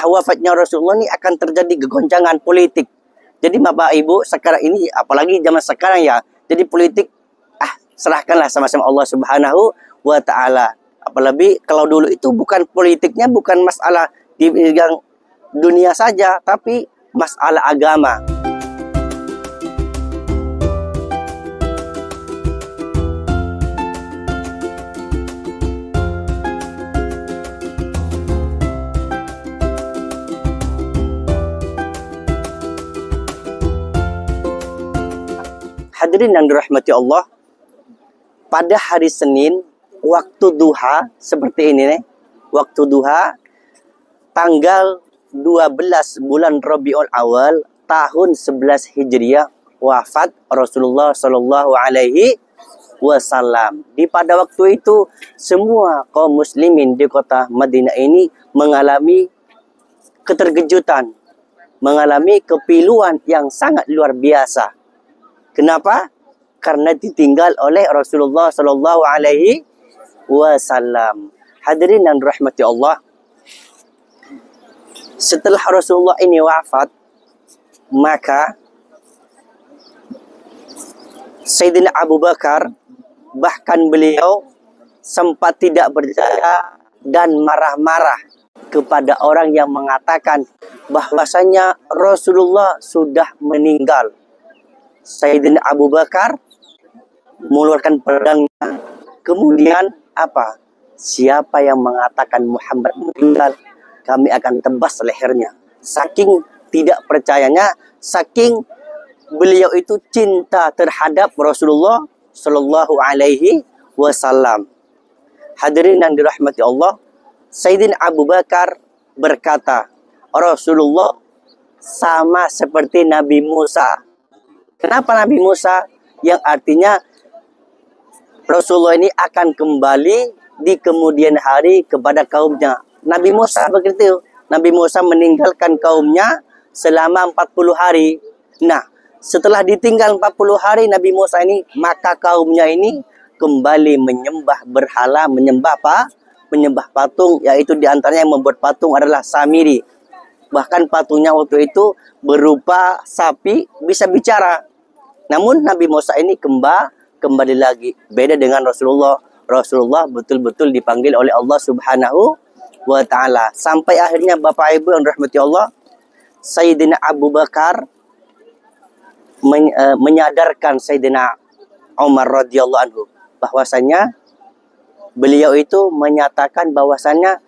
setelah wafatnya Rasulullah ini akan terjadi kegoncangan politik. Jadi Bapak Ibu sekarang ini, apalagi zaman sekarang ya, jadi politik serahkanlah sama-sama Allah Subhanahu wa Ta'ala. Apalagi kalau dulu itu bukan politiknya, bukan masalah di bidang dunia saja, tapi masalah agama. Hadirin yang dirahmati Allah, pada hari Senin, waktu duha, seperti ini nih, waktu duha, tanggal 12 bulan Rabiul Awal, tahun 11 Hijriah, wafat Rasulullah Shallallahu Alaihi Wasallam. Di pada waktu itu, semua kaum muslimin di kota Madinah ini mengalami keterkejutan, mengalami kepiluan yang sangat luar biasa. Kenapa? Karena ditinggal oleh Rasulullah Shallallahu Alaihi Wasallam. Hadirin yang dirahmati Allah, setelah Rasulullah ini wafat, maka Sayyidina Abu Bakar, bahkan beliau sempat tidak berdaya dan marah-marah kepada orang yang mengatakan bahwasanya Rasulullah sudah meninggal. Sayyidina Abu Bakar mengeluarkan pedangnya. Kemudian apa? Siapa yang mengatakan Muhammad meninggal, kami akan tebas lehernya. Saking tidak percayanya, saking beliau itu cinta terhadap Rasulullah Shallallahu Alaihi Wasallam. Hadirin yang dirahmati Allah, Sayyidina Abu Bakar berkata, Rasulullah sama seperti Nabi Musa. Kenapa Nabi Musa? Yang artinya Rasulullah ini akan kembali di kemudian hari kepada kaumnya. Nabi Musa begitu. Nabi Musa meninggalkan kaumnya selama 40 hari. Nah, setelah ditinggal 40 hari Nabi Musa ini, maka kaumnya ini kembali menyembah berhala, menyembah apa? Menyembah patung, yaitu diantaranya yang membuat patung adalah Samiri. Bahkan patungnya waktu itu berupa sapi, bisa bicara. Namun Nabi Musa ini kembali lagi. Beda dengan Rasulullah. Rasulullah betul-betul dipanggil oleh Allah Subhanahu wa Ta'ala. Sampai akhirnya Bapak Ibu yang rahmati Allah, Sayyidina Abu Bakar menyadarkan Sayyidina Umar radhiyallahu anhu bahwasanya beliau itu menyatakan bahwasanya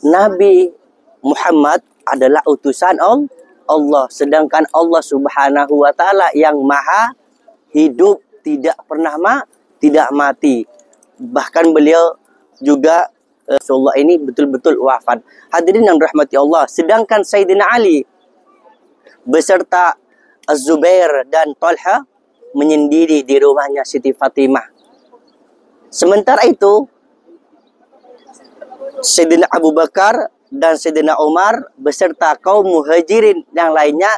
Nabi Muhammad adalah utusan Allah, sedangkan Allah Subhanahu wa Ta'ala yang maha hidup, tidak pernah tidak mati. Bahkan beliau juga Rasulullah ini betul-betul wafat. Hadirin yang rahmati Allah, sedangkan Sayyidina Ali beserta Az-Zubair dan Talha menyendiri di rumahnya Siti Fatimah. Sementara itu Sayyidina Abu Bakar dan Sayyidina Umar beserta kaum muhajirin yang lainnya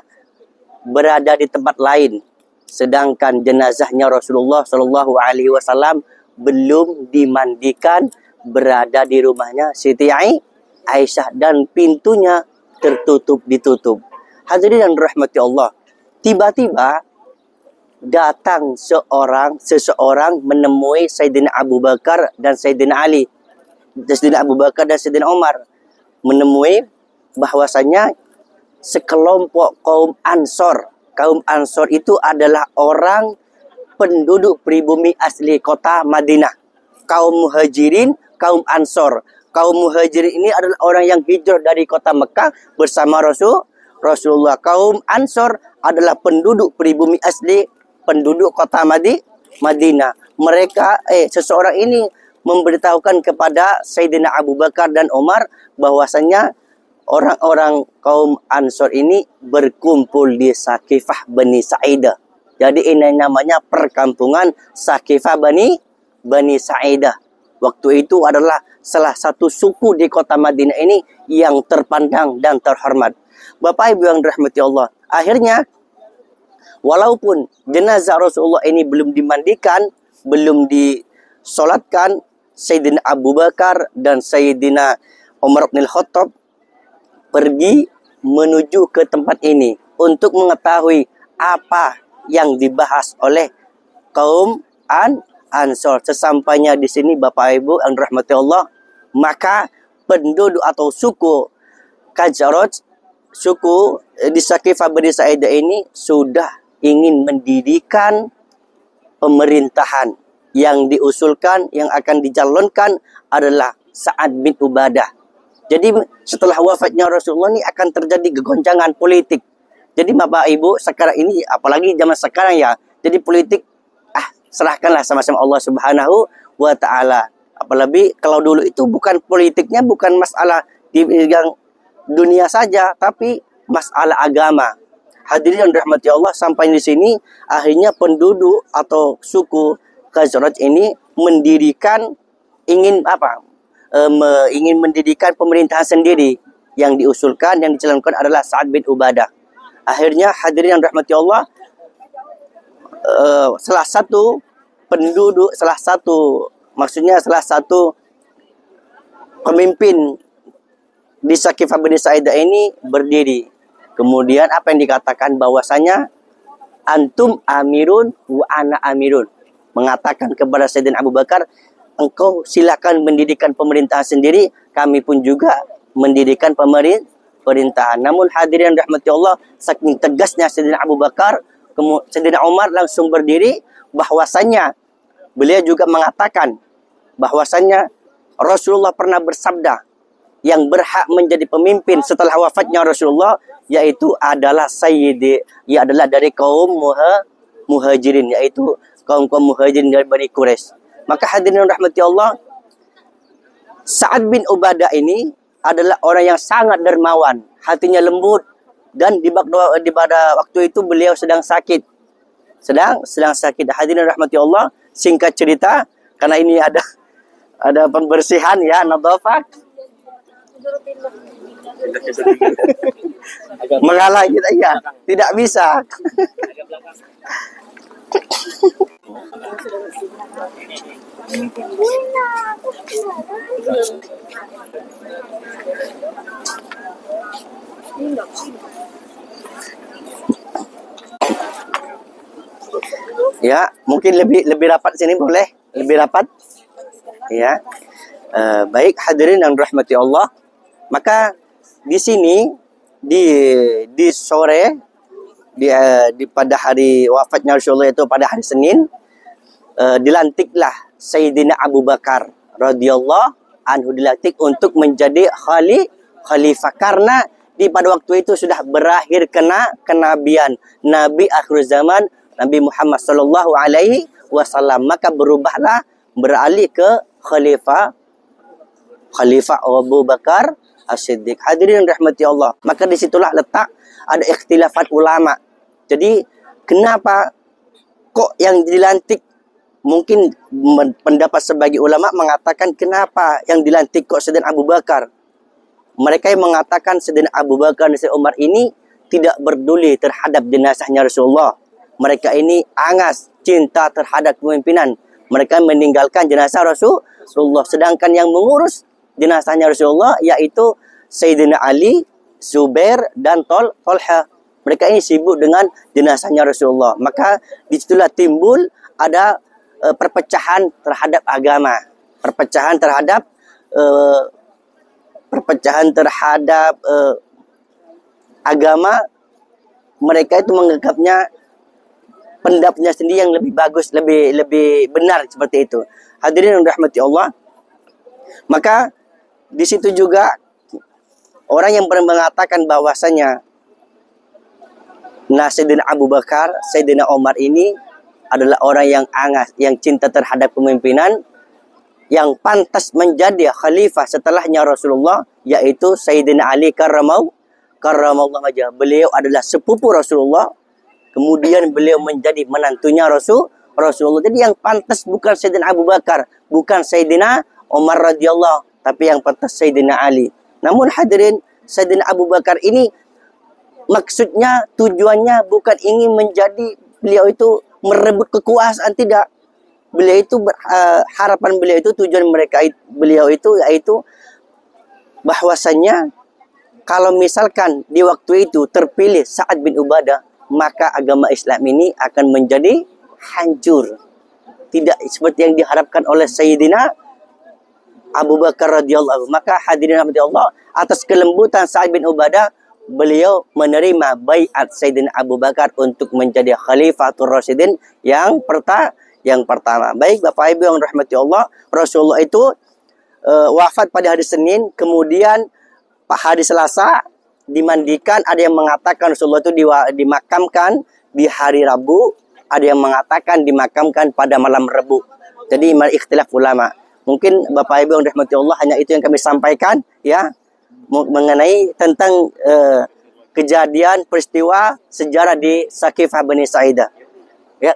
berada di tempat lain. Sedangkan jenazahnya Rasulullah Shallallahu Alaihi Wasallam belum dimandikan, berada di rumahnya Siti Aisyah dan pintunya ditutup. Hadirin yang dirahmati Allah, tiba-tiba datang seseorang menemui Sayyidina Abu Bakar dan Sayyidina Ali, Sayyidina Abu Bakar dan Sayyidina Umar, menemui bahwasanya sekelompok kaum Ansor. Kaum Ansor itu adalah orang penduduk pribumi asli kota Madinah. Kaum Muhajirin, kaum Ansor. Kaum Muhajirin ini adalah orang yang hijrah dari kota Mekah bersama Rasulullah. Kaum Ansor adalah penduduk pribumi asli penduduk kota Madinah. Mereka seseorang ini memberitahukan kepada Sayyidina Abu Bakar dan Umar bahwasanya orang-orang kaum Ansor ini berkumpul di Sakifah Bani Sa'idah. Jadi ini namanya perkampungan Sakifah Bani Sa'idah. Waktu itu adalah salah satu suku di kota Madinah ini yang terpandang dan terhormat. Bapak Ibu yang dirahmati Allah, akhirnya walaupun jenazah Rasulullah ini belum dimandikan, belum disolatkan, Sayyidina Abu Bakar dan Sayyidina Umar bin Khattab pergi menuju ke tempat ini untuk mengetahui apa yang dibahas oleh kaum Ansor. Sesampainya di sini Bapak Ibu yang dirahmati Allah, maka penduduk atau suku Khazraj, suku di Saqifah Bani Sa'idah ini sudah ingin mendirikan pemerintahan. Yang diusulkan, yang akan dicalonkan adalah Sa'ad bin Ubadah. Jadi setelah wafatnya Rasulullah ini akan terjadi kegoncangan politik. Jadi Bapak Ibu sekarang ini, apalagi zaman sekarang ya, jadi politik serahkanlah sama-sama Allah Subhanahu wa Ta'ala. Apalagi kalau dulu itu bukan politiknya, bukan masalah di bidang dunia saja, tapi masalah agama. Hadirin yang dirahmati Allah, sampai di sini akhirnya penduduk atau suku Khazraj ini mendirikan, ingin mendirikan pemerintahan sendiri. Yang diusulkan, yang dicalonkan adalah Sa'ad bin Ubadah. Akhirnya hadirin yang dirahmati Allah, salah satu pemimpin di Saqifah Bani Sa'idah ini berdiri. Kemudian apa yang dikatakan bahwasanya antum amirun wa ana amirun. Mengatakan kepada Sayyidina Abu Bakar, engkau silakan mendirikan pemerintahan sendiri, kami pun juga mendirikan pemerintahan. Namun hadirin rahmati Allah, saking tegasnya Sayyidina Abu Bakar, Sayyidina Umar langsung berdiri, bahwasanya beliau juga mengatakan bahwasanya Rasulullah pernah bersabda, yang berhak menjadi pemimpin setelah wafatnya Rasulullah yaitu adalah adalah dari kaum muhajirin, yaitu kaum muhajirin dari Bani Quraisy. Maka hadirin rahmati Allah, Sa'ad bin Ubadah ini adalah orang yang sangat dermawan, hatinya lembut, dan pada waktu itu beliau sedang sakit. Sedang sakit. Hadirin rahmati Allah, singkat cerita, karena ini ada pembersihan ya, nadhafah. Mengalah kita ya, tidak bisa. Ya, mungkin lebih rapat sini boleh? Lebih rapat? Ya. Baik hadirin yang dirahmati Allah. Maka di sini di sore pada hari wafatnya Rasulullah itu pada hari Senin, dilantiklah Sayyidina Abu Bakar radhiyallahu anhu, dilantik untuk menjadi khalifah, karena pada waktu itu sudah berakhir kenabian Nabi akhir zaman Nabi Muhammad sallallahu alaihi wasallam. Maka beralih ke khalifah Abu Bakar As-Siddiq. Hadirin rahmati Allah. Maka disitulah letak ada ikhtilafat ulama. Jadi kenapa kok yang dilantik, mungkin pendapat sebagai ulama mengatakan kenapa yang dilantik kok Sayyidina Abu Bakar. Mereka yang mengatakan Sayyidina Abu Bakar dan Sayyidina Umar ini tidak peduli terhadap jenazahnya Rasulullah. Mereka ini angas cinta terhadap kepemimpinan. Mereka meninggalkan jenazah Rasulullah. Sedangkan yang mengurus jenazahnya Rasulullah yaitu Sayyidina Ali, Zubair, dan Tolha. Mereka ini sibuk dengan jenazahnya Rasulullah. Maka disitulah timbul ada perpecahan terhadap agama. Perpecahan terhadap agama. Mereka itu menganggapnya pendapatnya sendiri yang lebih bagus, lebih benar, seperti itu. Hadirin yang dirahmati Allah. Maka di situ juga orang yang mengatakan bahwasanya Sayyidina Abu Bakar, Sayyidina Umar ini adalah orang yang angas, yang cinta terhadap kepemimpinan, yang pantas menjadi khalifah setelahnya Rasulullah, yaitu Sayyidina Ali karramallahu wajhah. Beliau adalah sepupu Rasulullah, kemudian beliau menjadi menantunya Rasulullah. Jadi yang pantas bukan Sayyidina Abu Bakar, bukan Sayyidina Umar radhiyallahu, tapi yang pantas Sayyidina Ali. Namun hadirin, Sayyidina Abu Bakar ini maksudnya, tujuannya bukan ingin menjadi, beliau itu merebut kekuasaan, tidak. Beliau itu harapan beliau itu, tujuan beliau itu yaitu bahwasanya kalau misalkan di waktu itu terpilih Sa'ad bin Ubadah, maka agama Islam ini akan menjadi hancur. Tidak seperti yang diharapkan oleh Sayyidina Abu Bakar radhiyallahu. Maka hadirin Allah, atas kelembutan Sa'ad bin Ubadah, beliau menerima baiat Sayyidina Abu Bakar untuk menjadi Khalifatul Rasyidin yang pertama. Baik Bapak Ibu yang rahmati Allah, Rasulullah itu wafat pada hari Senin, kemudian hari Selasa dimandikan. Ada yang mengatakan Rasulullah itu dimakamkan di hari Rabu, ada yang mengatakan dimakamkan pada malam Rabu. Jadi ikhtilaf ulama. Mungkin Bapak Ibu yang rahmati Allah, hanya itu yang kami sampaikan ya mengenai tentang kejadian peristiwa sejarah di Saqifah Bani Sa'idah. Ya.